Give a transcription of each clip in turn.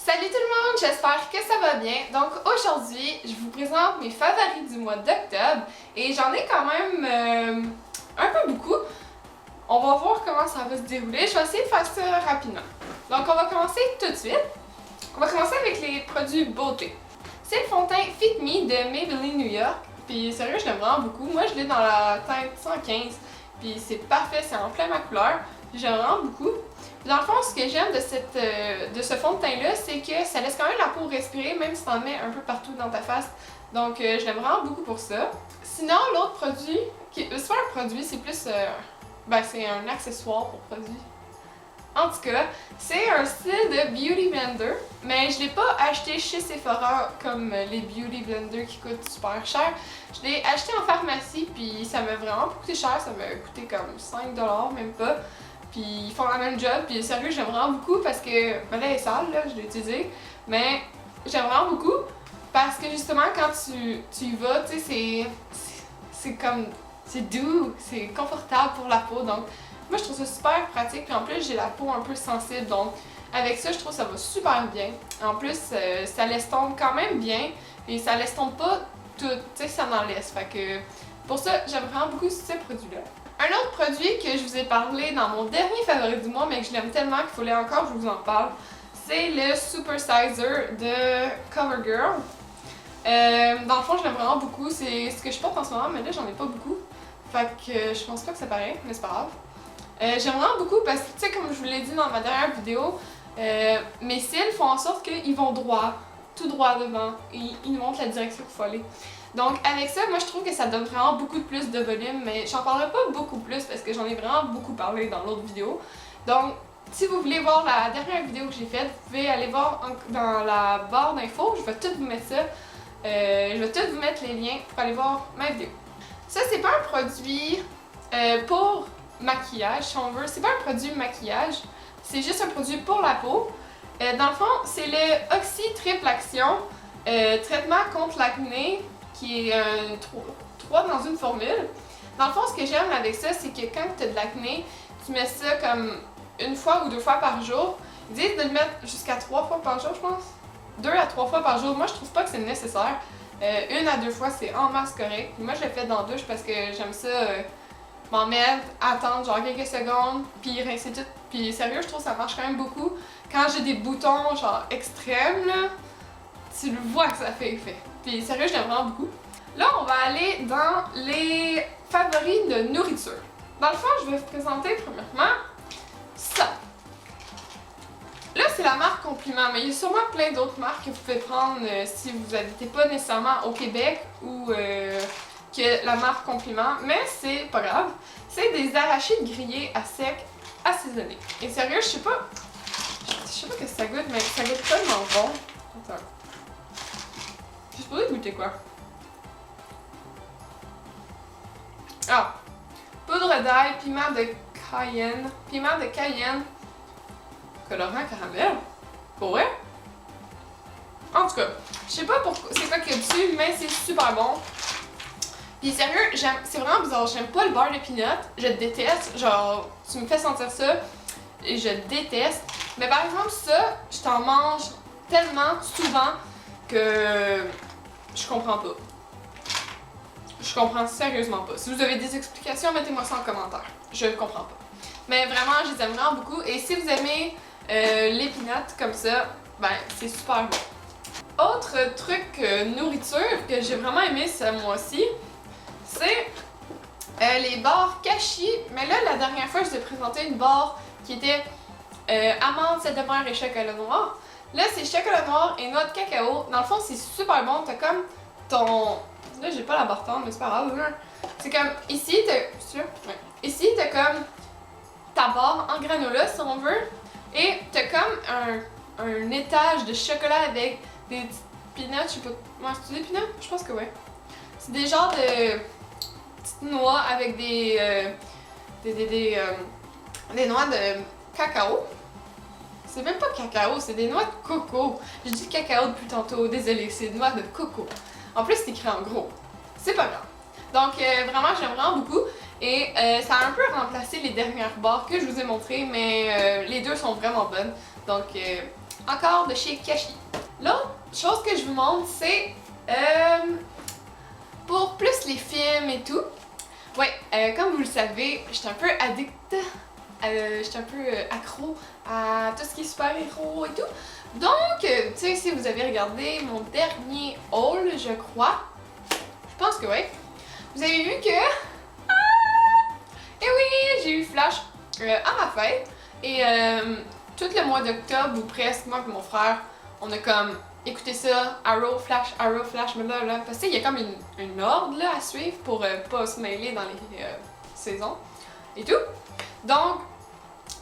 Salut tout le monde, j'espère que ça va bien. Donc aujourd'hui, je vous présente mes favoris du mois d'octobre et j'en ai quand même un peu beaucoup. On va voir comment ça va se dérouler. Je vais essayer de faire ça rapidement. Donc on va commencer tout de suite. On va commencer avec les produits beauté. C'est le fond de teint Fit Me de Maybelline New York. Puis sérieux, je l'aime vraiment beaucoup. Moi je l'ai dans la teinte 115. Puis c'est parfait, c'est en plein ma couleur. J'aime vraiment beaucoup. Dans le fond, ce que j'aime de ce fond de teint-là, c'est que ça laisse quand même la peau respirer, même si t'en mets un peu partout dans ta face. Donc, je l'aime vraiment beaucoup pour ça. Sinon, l'autre produit, c'est pas un produit, c'est plus... c'est un accessoire pour produit. En tout cas, c'est un style de Beauty Blender, mais je l'ai pas acheté chez Sephora comme les Beauty Blender qui coûtent super cher. Je l'ai acheté en pharmacie, puis ça m'a vraiment pas coûté cher, ça m'a coûté comme 5$, même pas. Puis ils font la même job, puis sérieux, j'aime vraiment beaucoup parce que, là elle est sale, là, je l'ai utilisée, mais j'aime vraiment beaucoup parce que justement quand tu y vas, tu sais, c'est comme, c'est doux, c'est confortable pour la peau, donc moi je trouve ça super pratique, puis en plus j'ai la peau un peu sensible, donc avec ça je trouve que ça va super bien. En plus ça l'estompe quand même bien, et ça l'estompe pas tout, tu sais, ça en laisse, fait que pour ça j'aime vraiment beaucoup ce produit-là. Un autre produit que je vous ai parlé dans mon dernier favori du mois, mais que je l'aime tellement qu'il fallait encore que je vous en parle, c'est le Super Sizer de CoverGirl. Dans le fond, je l'aime vraiment beaucoup. C'est ce que je porte en ce moment, mais là, j'en ai pas beaucoup. Fait que je pense pas que ça paraît, mais c'est pas grave. J'aime vraiment beaucoup parce que, tu sais, comme je vous l'ai dit dans ma dernière vidéo, mes cils font en sorte qu'ils vont droit, tout droit devant, et ils nous montrent la direction qu'il faut aller. Donc avec ça, moi je trouve que ça donne vraiment beaucoup de plus de volume, mais j'en parlerai pas beaucoup plus parce que j'en ai vraiment beaucoup parlé dans l'autre vidéo. Donc si vous voulez voir la dernière vidéo que j'ai faite, vous pouvez aller voir dans la barre d'infos, je vais tout vous mettre ça. Je vais tout vous mettre les liens pour aller voir ma vidéo. Ça c'est pas un produit pour maquillage si on veut, c'est pas un produit maquillage, c'est juste un produit pour la peau. Dans le fond, c'est le Oxy Triple Action traitement contre l'acné, qui est 3 dans une formule. Dans le fond, ce que j'aime avec ça, c'est que quand tu as de l'acné, tu mets ça comme 1 fois ou 2 fois par jour. Ils disent de le mettre jusqu'à 3 fois par jour, je pense. 2 à 3 fois par jour. Moi, je trouve pas que c'est nécessaire. 1 à 2 fois, c'est en masse correct. Moi, je le fais dans la douche parce que j'aime ça m'en mettre, attendre genre quelques secondes, puis rincer tout. Puis sérieux, je trouve que ça marche quand même beaucoup. Quand j'ai des boutons genre extrêmes, là, tu le vois que ça fait effet. Puis sérieux, je l'aime vraiment beaucoup. Là, on va aller dans les favoris de nourriture. Dans le fond, je vais vous présenter premièrement ça. Là, c'est la marque Compliment, mais il y a sûrement plein d'autres marques que vous pouvez prendre si vous n'habitez pas nécessairement au Québec ou que la marque Compliment, mais c'est pas grave. C'est des arachides grillés à sec assaisonnés. Et sérieux, je sais pas ce que ça goûte, mais ça goûte tellement bon. Attends. Je suis supposée goûter quoi? Ah! Poudre d'ail, piment de cayenne, colorant caramel. Pour vrai? En tout cas, je sais pas pourquoi c'est quoi qu'il y a dessus, mais c'est super bon. Puis sérieux, c'est vraiment bizarre, j'aime pas le beurre de peanut, je déteste, genre, tu me fais sentir ça, et je déteste. Mais par exemple, ça, je t'en mange tellement souvent que je comprends pas. Je comprends sérieusement pas. Si vous avez des explications, mettez-moi ça en commentaire. Je ne comprends pas. Mais vraiment, je les aime vraiment beaucoup. Et si vous aimez les peanuts comme ça, ben c'est super bon. Autre truc nourriture que j'ai vraiment aimé ce mois-ci, c'est les barres Kashi. Mais là, la dernière fois, je vous ai présenté une barre qui était amande, sel de mer et chocolat noir. Là, c'est chocolat noir et noix de cacao. Dans le fond, c'est super bon. T'as comme ton... Là, j'ai pas la barre tendre, mais c'est pas grave. C'est comme ici, ici, t'as comme ta barre en granola, si on veut. Et t'as comme un étage de chocolat avec des petites peanuts. Je sais pas. Ouais, c'est des peanuts? Je pense que ouais. C'est des genres de petites noix avec des noix de cacao. C'est même pas cacao, c'est des noix de coco. J'ai dit cacao depuis tantôt, désolé, c'est des noix de coco. En plus, c'est écrit en gros. C'est pas grave. Donc, vraiment, j'aime vraiment beaucoup. Et ça a un peu remplacé les dernières barres que je vous ai montrées, mais les deux sont vraiment bonnes. Donc, encore de chez Kashi. L'autre chose que je vous montre, c'est pour plus les films et tout. Ouais, comme vous le savez, j'étais un peu addict, j'étais un peu accro à tout ce qui est super-héros et tout. Donc, tu sais, si vous avez regardé mon dernier haul, je crois, je pense que oui, vous avez vu que... Et oui, j'ai eu Flash à ma fête. Et tout le mois d'octobre, ou presque, moi et mon frère, on a comme écouté ça, Arrow, Flash, blablabla. Parce que il y a comme une ordre là, à suivre pour pas se mêler dans les saisons et tout. Donc,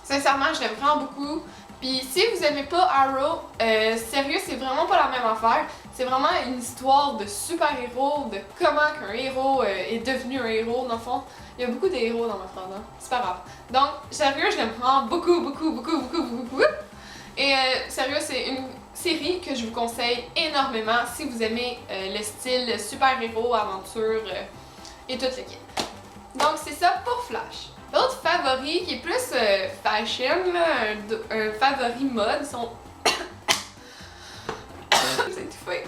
sincèrement, je l'aime vraiment beaucoup. Puis si vous aimez pas Arrow, sérieux, c'est vraiment pas la même affaire. C'est vraiment une histoire de super-héros, de comment qu'un héros est devenu un héros, dans le fond. Il y a beaucoup de héros dans ma phrase, hein? C'est pas grave. Donc, sérieux, je l'aime vraiment beaucoup. Et sérieux, c'est une série que je vous conseille énormément si vous aimez le style super-héros, aventure et tout le kit. Donc, c'est ça pour Flash. L'autre favori qui est plus fashion, là, un favori mode, sont... C'est étouffé.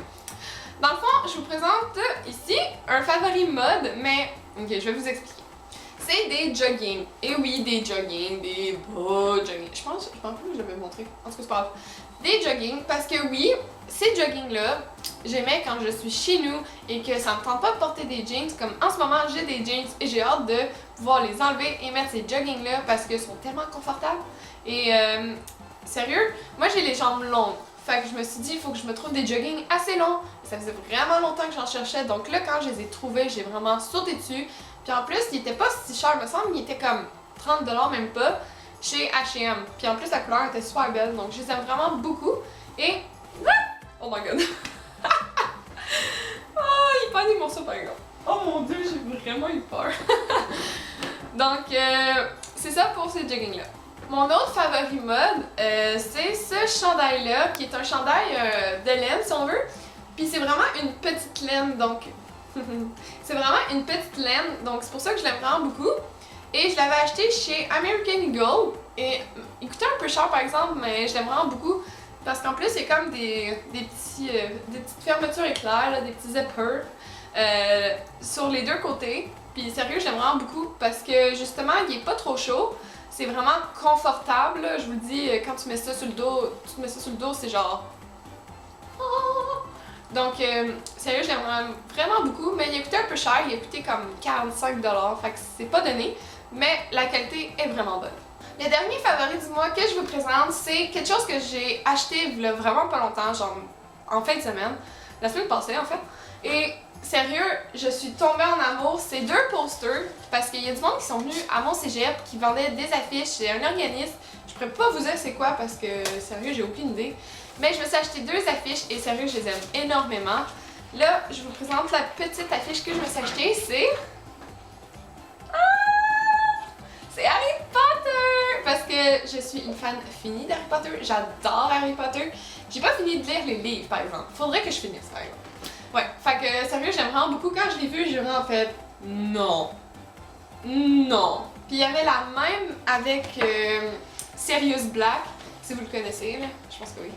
Dans le fond, je vous présente ici un favori mode, mais... Ok, je vais vous expliquer. C'est des jogging. Et oui, des jogging, des beaux jogging. Je pense que je l'avais montré. En tout cas, c'est pas grave. Des jogging, parce que oui, ces jogging-là, j'aimais quand je suis chez nous et que ça me tente pas de porter des jeans. Comme en ce moment, j'ai des jeans et j'ai hâte de pouvoir les enlever et mettre ces jogging-là parce qu'ils sont tellement confortables. Et sérieux, moi j'ai les jambes longues. Fait que je me suis dit, il faut que je me trouve des jogging assez longs. Ça faisait vraiment longtemps que j'en cherchais. Donc là, quand je les ai trouvés, j'ai vraiment sauté dessus. Puis en plus, il était pas si cher, me semble, il était comme 30$, même pas, chez H&M. Puis en plus, la couleur était super belle, donc je les aime vraiment beaucoup. Et... Oh my god! Oh, il panique mon saut par exemple. Oh mon dieu, j'ai vraiment eu peur. Donc, c'est ça pour ces jogging-là. Mon autre favori mode, c'est ce chandail-là, qui est un chandail de laine, si on veut. Puis c'est vraiment une petite laine, donc... c'est vraiment une petite laine, donc c'est pour ça que je l'aime vraiment beaucoup. Et je l'avais acheté chez American Eagle. Et il coûtait un peu cher par exemple, mais je l'aime vraiment beaucoup. Parce qu'en plus, il y a comme des petites fermetures éclairs, là, des petits zippers sur les deux côtés. Puis sérieux, je l'aime vraiment beaucoup parce que justement, il est pas trop chaud. C'est vraiment confortable. Je vous le dis, quand tu mets ça sur le dos, c'est genre... Donc, sérieux, je l'aime vraiment beaucoup, mais il a coûté un peu cher, il a coûté comme 45$, fait que c'est pas donné, mais la qualité est vraiment bonne. Le dernier favori du mois que je vous présente, c'est quelque chose que j'ai acheté il y a vraiment pas longtemps, genre en fin de semaine, la semaine passée en fait, et sérieux, je suis tombée en amour, c'est deux posters, parce qu'il y a du monde qui sont venus à mon cégep, qui vendaient des affiches, c'est un organisme, je pourrais pas vous dire c'est quoi parce que sérieux, j'ai aucune idée. Mais je me suis acheté deux affiches et sérieux, je les aime énormément. Là, je vous présente la petite affiche que je me suis achetée, c'est... C'est Harry Potter! Parce que je suis une fan finie d'Harry Potter, j'adore Harry Potter. J'ai pas fini de lire les livres, par exemple. Faudrait que je finisse, par exemple. Ouais, fait que sérieux, j'aime vraiment beaucoup. Quand je l'ai vu, j'ai vraiment fait... Non. Non. Puis il y avait la même avec Sirius Black, si vous le connaissez, là. Je pense que oui.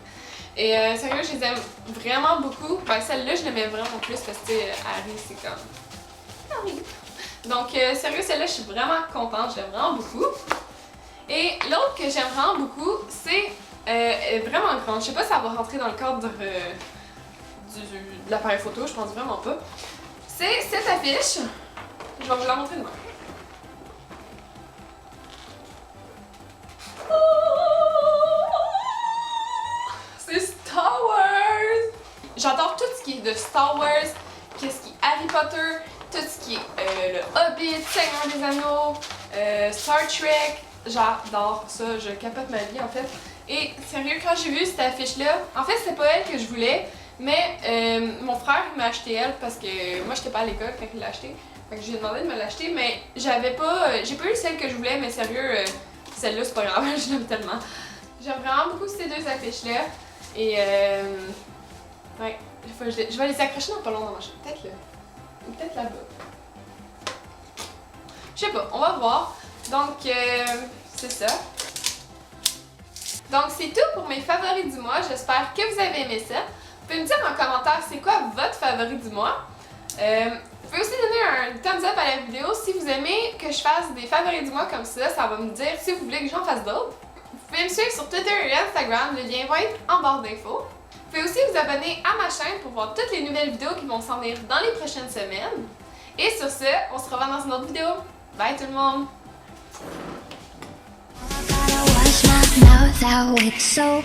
Et sérieux, je les aime vraiment beaucoup. Ben, celle-là, je l'aimais vraiment plus parce que Harry, c'est comme... Harry. Donc, sérieux, celle-là, je suis vraiment contente. Je l'aime vraiment beaucoup. Et l'autre que j'aime vraiment beaucoup, c'est vraiment grande. Je sais pas si ça va rentrer dans le cadre de l'appareil photo, je pense vraiment pas. C'est cette affiche. Je vais vous la montrer demain. C'est Star Wars! J'adore tout ce qui est de Star Wars, qu'est-ce qui est Harry Potter, tout ce qui est le Hobbit, Seigneur des Anneaux, Star Trek. J'adore ça, je capote ma vie en fait. Et sérieux, quand j'ai vu cette affiche-là, en fait c'était pas elle que je voulais, mais mon frère m'a acheté elle parce que moi j'étais pas à l'école quand il l'a acheté. Fait que j'ai demandé de me l'acheter, mais j'ai pas eu celle que je voulais, mais sérieux, celle-là c'est pas grave, je l'aime tellement. J'aime vraiment beaucoup ces deux affiches-là. Et ouais, je vais les accrocher dans pas long dans ma chambre. Peut-être là. Ou peut-être là-bas. Je sais pas, on va voir. Donc, c'est ça. Donc c'est tout pour mes favoris du mois, j'espère que vous avez aimé ça. Vous pouvez me dire en commentaire c'est quoi votre favori du mois. Vous pouvez aussi donner un thumbs up à la vidéo si vous aimez que je fasse des favoris du mois comme ça va me dire si vous voulez que j'en fasse d'autres. Vous pouvez me suivre sur Twitter et Instagram, le lien va être en barre d'infos. Vous pouvez aussi vous abonner à ma chaîne pour voir toutes les nouvelles vidéos qui vont s'en venir dans les prochaines semaines. Et sur ce, on se revoit dans une autre vidéo. Bye tout le monde! Now that it's so